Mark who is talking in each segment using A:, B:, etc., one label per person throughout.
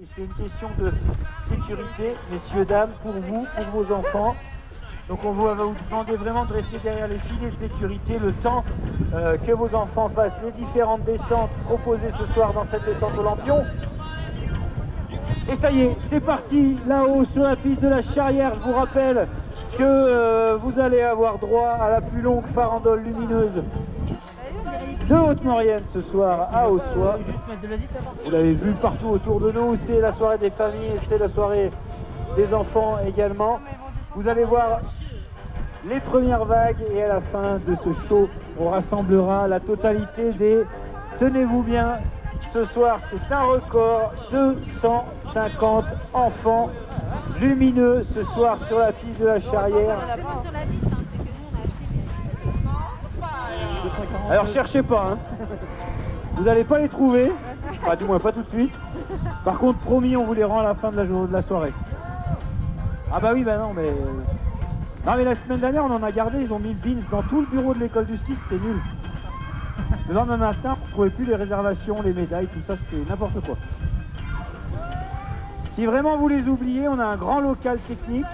A: C'est une question de sécurité, messieurs, dames, pour vous, pour vos enfants. Donc on va vous demander vraiment de rester derrière les filets de sécurité le temps que vos enfants fassent les différentes descentes proposées ce soir dans cette descente au Lampion. Et ça y est, c'est parti là-haut sur la piste de la Charrière. Je vous rappelle que vous allez avoir droit à la plus longue farandole lumineuse de Haute-Maurienne ce soir à Haussois. Vous l'avez vu partout autour de nous, c'est la soirée des familles, c'est la soirée des enfants également. Vous allez voir les premières vagues et à la fin de ce show, on rassemblera la totalité des, tenez-vous bien, ce soir c'est un record, 250 enfants lumineux ce soir sur la piste de la Charrière. Alors cherchez pas, hein. Vous n'allez pas les trouver, enfin, du moins pas tout de suite. Par contre, promis, on vous les rend à la fin de la soirée. Ah bah oui, bah non, mais... Non mais la semaine dernière, on en a gardé, ils ont mis le beans dans tout le bureau de l'école du ski, c'était nul. Le lendemain matin, on ne trouvait plus les réservations, les médailles, tout ça, c'était n'importe quoi. Si vraiment vous les oubliez, on a un grand local technique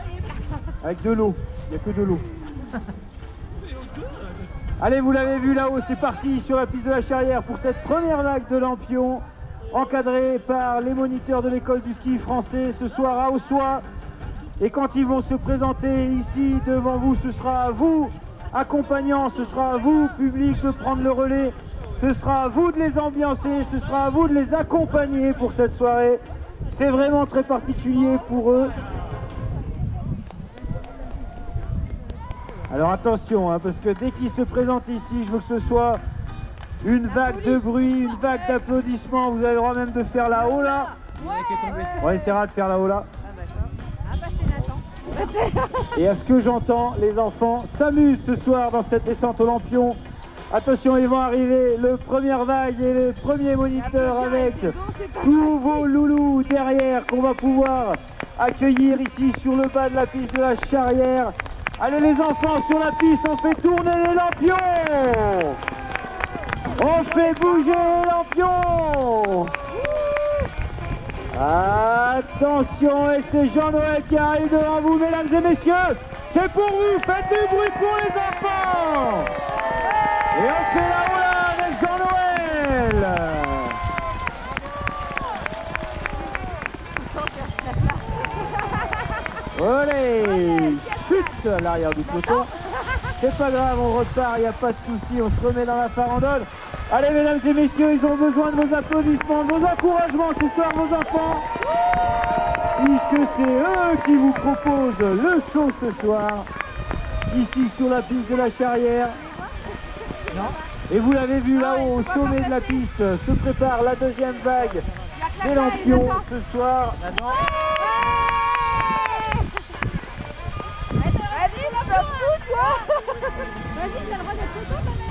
A: avec de l'eau, il n'y a que de l'eau. Allez, vous l'avez vu là-haut, c'est parti sur la piste de la Charrière pour cette première vague de Lampion, encadrée par les moniteurs de l'école du ski français ce soir à Haussois. Et quand ils vont se présenter ici devant vous, ce sera à vous, accompagnants, ce sera à vous, public, de prendre le relais. Ce sera à vous de les ambiancer, ce sera à vous de les accompagner pour cette soirée. C'est vraiment très particulier pour eux. Alors attention, hein, parce que dès qu'ils se présentent ici, je veux que ce soit une vague de bruit, une vague d'applaudissements. Vous avez le droit même de faire la haut là. On essaiera de faire la haut là. Et à ce que j'entends, les enfants s'amusent ce soir dans cette descente au Lampion. Attention, ils vont arriver, le première vague et le premier moniteur avec tous vos loulous derrière qu'on va pouvoir accueillir ici sur le bas de la piste de la Charrière. Allez les enfants, sur la piste, on fait tourner les lampions. On fait bouger les lampions. Attention, et c'est Jean-Noël qui arrive devant vous, mesdames et messieurs. C'est pour vous, faites du bruit pour les enfants. Et on fait la roulade avec Jean-Noël. Allez, chute à l'arrière du peloton. C'est pas grave, on repart, il n'y a pas de souci, on se remet dans la farandole. Allez mesdames et messieurs, ils ont besoin de vos applaudissements, de vos encouragements ce soir, vos enfants. Puisque c'est eux qui vous proposent le show ce soir, ici sur la piste de la Charrière. Et vous l'avez vu là-haut, au sommet de la piste, se prépare la deuxième vague des lampions ce soir.
B: Vas-y, stop tout, toi. Vas-y, t'as le droit d'être content quand même.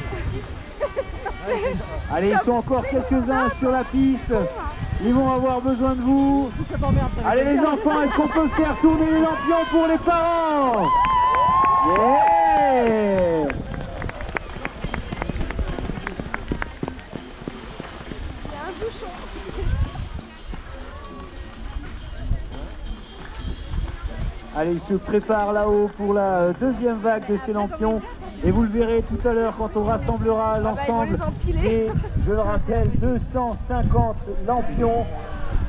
A: Allez, ils sont encore quelques-uns sur la piste. Ils vont avoir besoin de vous. Allez les enfants, est-ce qu'on peut faire tourner les lampions pour les parents? Yeah! Allez, ils se préparent là-haut pour la deuxième vague de ces lampions. Et vous le verrez tout à l'heure quand on rassemblera l'ensemble des, je le rappelle, 250 lampions